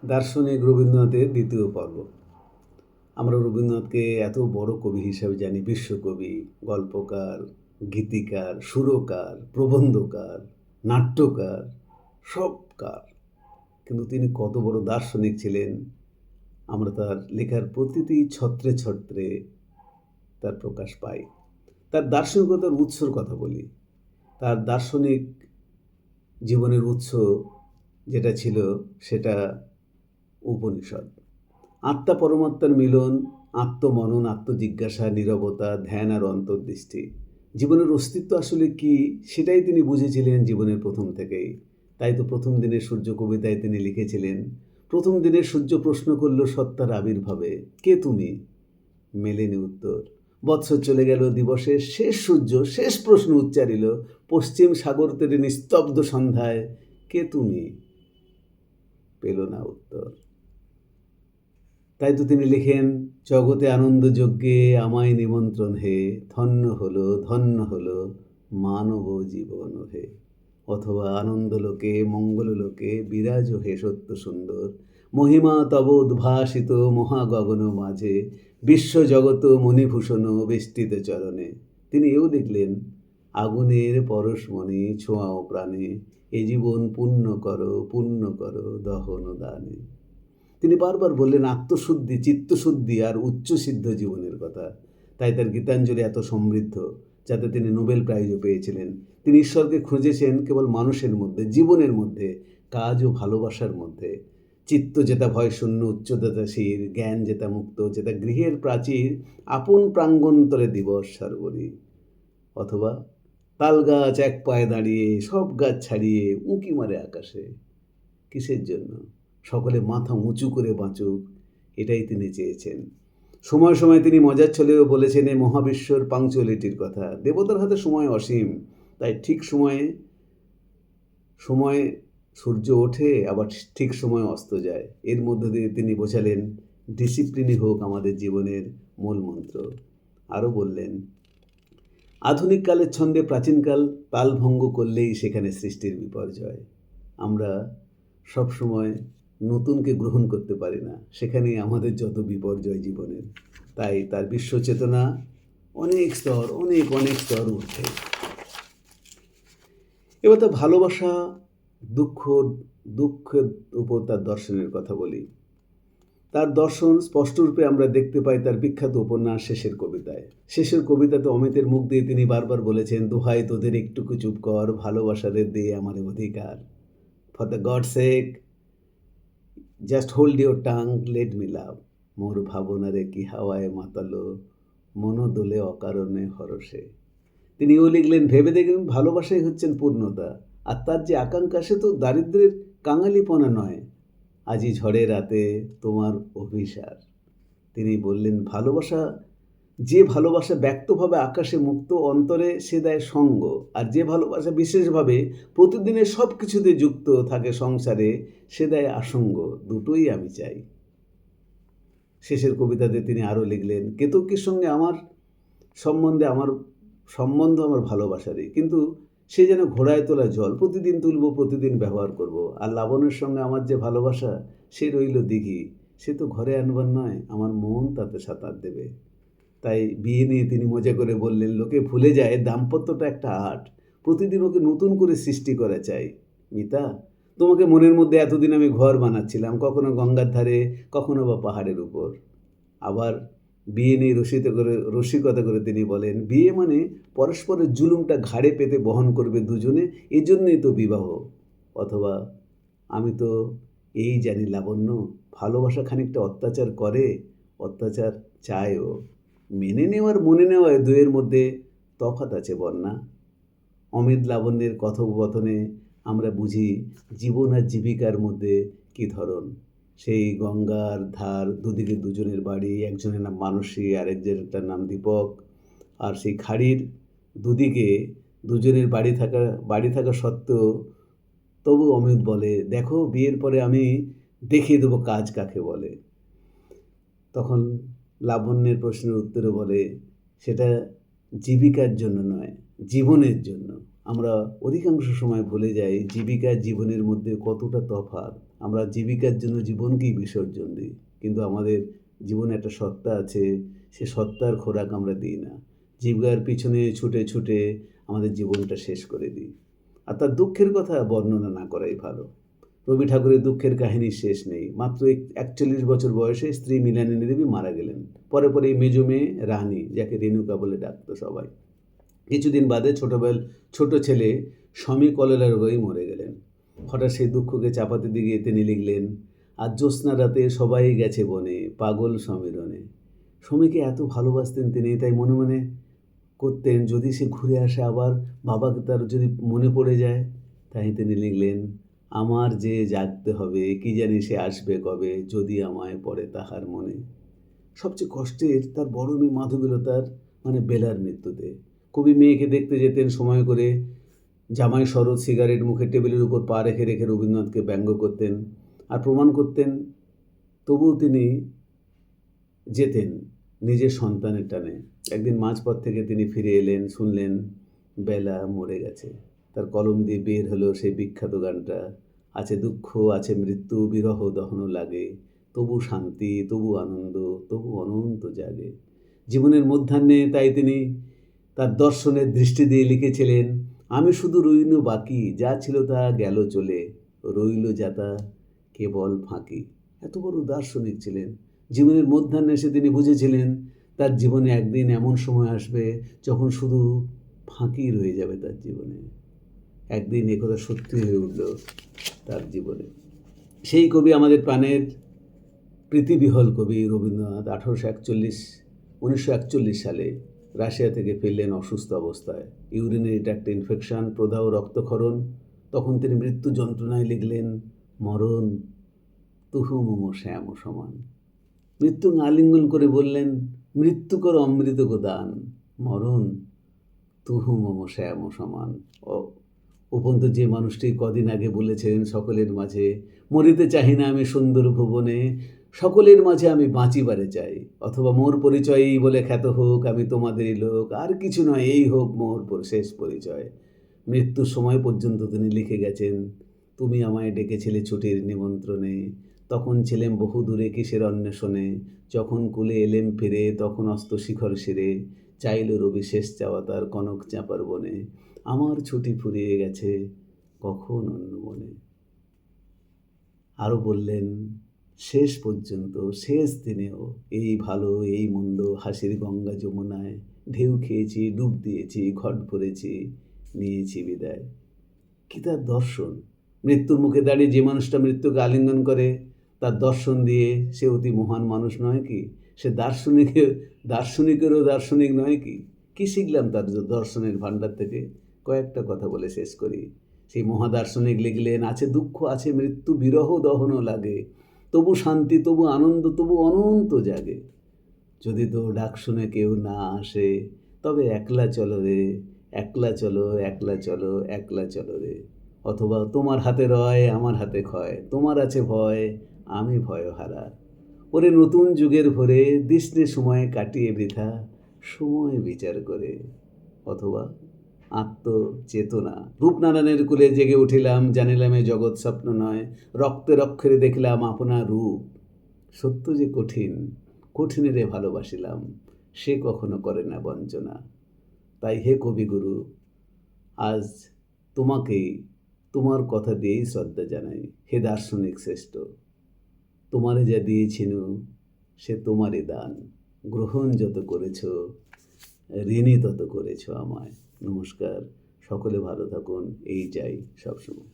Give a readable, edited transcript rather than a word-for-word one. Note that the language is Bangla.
দার্শনিক রবীন্দ্রনাথের দ্বিতীয় পর্ব। আমরা রবীন্দ্রনাথকে এত বড় কবি হিসাবে জানি, বিশ্বকবি, গল্পকার, গীতিকার, সুরকার, প্রবন্ধকার, নাট্যকার, সবকার। কিন্তু তিনি কত বড় দার্শনিক ছিলেন আমরা তার লেখার প্রতিটি ছত্রে ছত্রে তার প্রকাশ পাই। তার দার্শনিকতার উৎসর কথা বলি। তার দার্শনিক জীবনের উৎস যেটা ছিল সেটা উপনিষদ। আত্মা পরমাত্মার মিলন, আত্মমনন, আত্মজিজ্ঞাসা, নীরবতা, ধ্যান আর অন্তর্দৃষ্টি। জীবনের অস্তিত্ব আসলে কি সেটাই তিনি বুঝেছিলেন জীবনের প্রথম থেকেই। তাই তো প্রথম দিনের সূর্য কবিতায় তিনি লিখেছিলেন, প্রথম দিনের সূর্য প্রশ্ন করল সত্তার আবির্ভাবে, কে তুমি? মেলেনি উত্তর। বৎসর চলে গেল, দিবসের শেষ সূর্য শেষ প্রশ্ন উচ্চারিল পশ্চিম সাগর তীরে নিস্তব্ধ সন্ধ্যায়, কে তুমি? পেল না উত্তর। তাই তো তিনি লিখেন, জগতে আনন্দ যজ্ঞে আমায় নিমন্ত্রণ হে, ধন্য হলো মানব জীবন হে। অথবা আনন্দলোকে মঙ্গললোকে বিরাজ হে সত্য সুন্দর, মহিমা তব উদ্ভাসিত মহাগগন মাঝে, বিশ্বজগত মণিভূষণ বেষ্টিত চরণে। তিনি এও লিখলেন, আগুনের পরশমণি ছোঁয়াও প্রাণে, এ জীবন পুণ্য করো দহন দানে। তিনি বারবার বললেন আত্মশুদ্ধি, চিত্তশুদ্ধি আর উচ্চসিদ্ধ জীবনের কথা। তাই তার গীতাঞ্জলি এত সমৃদ্ধ, যাতে তিনি নোবেল প্রাইজও পেয়েছিলেন। তিনি ঈশ্বরকে খুঁজেছেন কেবল মানুষের মধ্যে, জীবনের মধ্যে, কাজ ও ভালোবাসার মধ্যে। চিত্ত যেটা ভয়শূন্য, উচ্চতাশীল, জ্ঞান যেটা মুক্ত, যেটা গৃহের প্রাচীর, আপন প্রাঙ্গণতরে দিবস সার্বরী। অথবা তাল গাছ এক পায়ে দাঁড়িয়ে সব গাছ ছাড়িয়ে উঁকি মারে আকাশে। কিসের জন্য? সকলে মাথা উঁচু করে বাঁচুক, এটাই তিনি চেয়েছেন। সময় সময় তিনি মজার ছলেও বলেছেন এই মহাবিশ্বর পাংচুয়ালিটির কথা। দেবতার হাতে সময় অসীম, তাই ঠিক সময় সূর্য ওঠে, আবার ঠিক সময় অস্ত যায়। এর মধ্য দিয়ে তিনি বোঝালেন ডিসিপ্লিনই হোক আমাদের জীবনের মূল মন্ত্র। আরও বললেন, আধুনিক কালের ছন্দে প্রাচীনকাল তালভঙ্গ করলেই সেখানে সৃষ্টির বিপর্যয়। আমরা সবসময় নতুনকে গ্রহণ করতে পারি না, সেখানেই আমাদের যত বিপর্যয় জীবনের। তাই তার বিশ্বচেতনা অনেক স্তর উঠে। এবার তার ভালোবাসা, দুঃখের উপর তার দর্শনের কথা বলি। তার দর্শন স্পষ্টরূপে আমরা দেখতে পাই তার বিখ্যাত উপন্যাস শেষের কবিতায়। শেষের কবিতাতে অমিতের মুখ দিয়ে তিনি বারবার বলেছেন, দোহাই তোদের একটুকু চুপ কর, ভালোবাসারে দে আমার অধিকার। For the God sake just hold your tongue, let me love. মোর ভাবনারে কি হাওয়ায় মাতালো, মনোদোলে অকারণে হরসে। তিনিও লিখলেন, ভেবে দেখলেন ভালোবাসাই হচ্ছেন পূর্ণতা, আর তার যে আকাঙ্ক্ষা সে তো দারিদ্রের কাঙালিপনা নয়। আজি ঝড়ে রাতে তোমার অভিসার। তিনি বললেন, যে ভালোবাসা ব্যক্তভাবে আকাশে মুক্ত, অন্তরে সে দেয় সঙ্গ, আর যে ভালোবাসা বিশেষভাবে প্রতিদিনের সব কিছুতে যুক্ত থাকে সংসারে, সে দেয় আসঙ্গ। দুটোই আমি চাই। শেষের কবিতাতে তিনি আরও লিখলেন, কেতকীর সঙ্গে আমার সম্বন্ধ আমার ভালোবাসারই, কিন্তু সে যেন ঘোড়ায় তোলা জল, প্রতিদিন তুলব, প্রতিদিন ব্যবহার করব। আর লাবণের সঙ্গে আমার যে ভালোবাসা, সে রইল দিঘি, সে তো ঘরে আনবার নয়, আমার মন তাতে সাঁতার দেবে। তাই বিয়ে নিয়ে তিনি মজা করে বললেন, লোকে ভুলে যায় দাম্পত্যটা একটা আর্ট, প্রতিদিন ওকে নতুন করে সৃষ্টি করা চাই। মিতা, তোমাকে মনের মধ্যে এতদিন আমি ঘর বানাচ্ছিলাম, কখনো গঙ্গার ধারে, কখনো বা পাহাড়ের উপর। আবার বিয়ে নিয়ে রসিকতা করে তিনি বলেন, বিয়ে মানে পরস্পরের জুলুমটা ঘাড়ে পেতে বহন করবে দুজনে, এজন্যই তো বিবাহ। অথবা, আমি তো এই জানি লাবণ্য, ভালোবাসা খানিকটা অত্যাচার করে, অত্যাচার চায়ও। মেনে নেওয়ার মনে নেওয়ায় দুয়ের মধ্যে তফাৎ আছে বন্যা। অমিত লাবণ্যের কথোপকথনে আমরা বুঝি জীবন আর জীবিকার মধ্যে কী ধরন। সেই গঙ্গার ধার, দুদিকে দুজনের বাড়ি, একজনের নাম মানসী, আরেকজনের নাম দীপক। আর সেই খাড়ির দুদিকে দুজনের বাড়ি থাকা সত্ত্বেও তবু অমিত বলে, দেখো বিয়ের পরে আমি দেখিয়ে দেবো কাজ কাকে বলে। তখন লাবণ্যের প্রশ্নের উত্তরে বলে, সেটা জীবিকার জন্য নয়, জীবনের জন্য। আমরা অধিকাংশ সময় ভুলে যাই জীবিকা জীবনের মধ্যে কতটা তফাৎ। আমরা জীবিকার জন্য জীবনকেই বিসর্জন দিই, কিন্তু আমাদের জীবনে একটা সত্তা আছে, সে সত্তার খোরাক আমরা দিই না। জীবিকার পিছনে ছুটে ছুটে আমাদের জীবনটা শেষ করে দিই। আর তার দুঃখের কথা বর্ণনা না করাই ভালো। রবি ঠাকুরের দুঃখের কাহিনীর শেষ নেই। মাত্র ৪১ বছর বয়সে স্ত্রী মৃণালিনী দেবী মারা গেলেন। পরে পরে এই মেজ মেয়ে রানী, যাকে রেণুকা বলে ডাকতো সবাই। কিছুদিন বাদে ছোট ছেলে স্বামী কলেরা রোগেই মরে গেলেন। হঠাৎ সেই দুঃখকে চাপাতে দিয়ে তিনি লিখলেন, আজ জ্যোৎস্না রাতে সবাই গেছে বনে, পাগল সমীরণে। স্বামীকে এত ভালোবাসতেন তিনি, তাই মনে মনে করতেন যদি সে ঘুরে আসে আবার, বাবাকে তার যদি মনে পড়ে যায়। তাই তিনি লিখলেন, আমার যে জাগতে হবে, কি জানি সে আসবে কবে, যদি আমায় পড়ে তাহার মনে। সবচেয়ে কষ্টের তার বড় মেয়ে মাধবীলতার বেলার মৃত্যুতে। কবি মেয়েকে দেখতে যেতেন সময় করে। জামাই শরৎ সিগারেট মুখে টেবিলের উপর পা রেখে রেখে রবীন্দ্রনাথকে ব্যঙ্গ করতেন আর প্রমাণ করতেন। তবুও তিনি যেতেন নিজের সন্তানের টানে। একদিন মাঝপথ থেকে তিনি ফিরে এলেন, শুনলেন বেলা মরে গেছে। তার কলম দিয়ে বের হলো সেই বিখ্যাত গানটা, আছে দুঃখ আছে মৃত্যু, বিরহ দহন লাগে, তবু শান্তি তবু আনন্দ, তবু অনন্ত জাগে। জীবনের মধ্যাহ্নে তাই তিনি তার দর্শনের দৃষ্টি দিয়ে লিখেছিলেন, আমি শুধু রইনু বাকি, যা ছিল তা গেল চলে, রইল যাতা কেবল ফাঁকি। এত বড় দার্শনিক ছিলেন। জীবনের মধ্যাহ্নে এসে তিনি বুঝেছিলেন তার জীবনে একদিন এমন সময় আসবে যখন শুধু ফাঁকি রয়ে যাবে তার জীবনে। একদিন একথা সত্যি হয়ে উঠল তার জীবনে। সেই কবি আমাদের প্রাণের প্রীতিবিহল কবি রবীন্দ্রনাথ 1941 সালে রাশিয়া থেকে ফিরলেন অসুস্থ অবস্থায়। ইউরিনারি ট্র্যাক্ট ইনফেকশন, প্রদাহ রক্তক্ষরণ। তখন তিনি মৃত্যু যন্ত্রণায় লিখলেন, মরণ তুহু মম শ্যাম সমান। মৃত্যু আলিঙ্গন করে বললেন, মৃত্যু কর অমৃত দান, মরণ তুহু মম শ্যাম সমান। উপরন্তু যে মানুষটি কদিন আগে বলেছেন সকলের মাঝে, মরিতে চাহি না আমি সুন্দর ভুবনে, সকলের মাঝে আমি বাঁচিবারে চাই, অথবা মোর পরিচয়ই বলে খ্যাত হোক আমি তোমাদেরই লোক, আর কিছু নয় এই হোক মোর শেষ পরিচয়। মৃত্যুর সময় পর্যন্ত তিনি লিখে গেছেন, তুমি আমায় ডেকেছিলে ছুটির নিমন্ত্রণে, তখন ছিলেম বহু দূরে কিসের অন্বেষণে, যখন কুলে এলেম ফিরে তখন অস্ত শিখর শিরে, চাইল রবি শেষ চাওয়া তার কনক চাঁপার বনে, আমার ছুটি ফুরিয়ে গেছে কখন অন্য মনে। আরও বললেন, শেষ পর্যন্ত শেষ দিনেও এই ভালো এই মন্দ হাসির গঙ্গা যমুনায় ঢেউ খেয়েছি, ডুব দিয়েছি, ঘট ভরেছি, নিয়েছি বিদায়। কি তার দর্শন! মৃত্যুর মুখে দাঁড়িয়ে যে মানুষটা মৃত্যুকে আলিঙ্গন করে, তার দর্শন দিয়ে সে অতি মহান মানুষ নয় কি? সে দার্শনিকেরও দার্শনিক নয় কি? কি শিখলাম তার দর্শনের ভাণ্ডার থেকে? কয়েকটা কথা বলে শেষ করি। সেই মহাদার্শনিক লিখলেন, আছে দুঃখ আছে মৃত্যু, বিরহ দহন লাগে, তবু শান্তি তবু আনন্দ, তবু অনন্ত জাগে। যদি তো ডাক শুনে কেউ না আসে, তবে একলা চলো রে, একলা চলো একলা চলো একলা চলো রে, অথবা তোমার হাতে রয় আমার হাতে ক্ষয়, তোমার আছে ভয় আমি ভয়হারা। ওরে নতুন যুগের ভোরে দিসনে সময় কাটিয়ে বৃথা, সময় বিচার করে, অথবা আত্মচেতনা। রূপনারায়ণের কুলে জেগে উঠিলাম, জানিলাম এ জগৎ স্বপ্ন নয়, রক্তের অক্ষরে দেখলাম আপনার রূপ। সত্য যে কঠিন, কঠিনেরে ভালোবাসিলাম, সে কখনো করে না বঞ্চনা। তাই হে কবিগুরু, আজ তোমাকেই তোমার কথা দিয়েই শ্রদ্ধা জানাই। হে দার্শনিক শ্রেষ্ঠ, তোমারে যা দিয়েছিনু সে তোমারই দান, গ্রহণ যত করেছ ঋণী তত করেছ আমায়। নমস্কার, সকলে ভালো থাকুন, এই চাই সবসময়।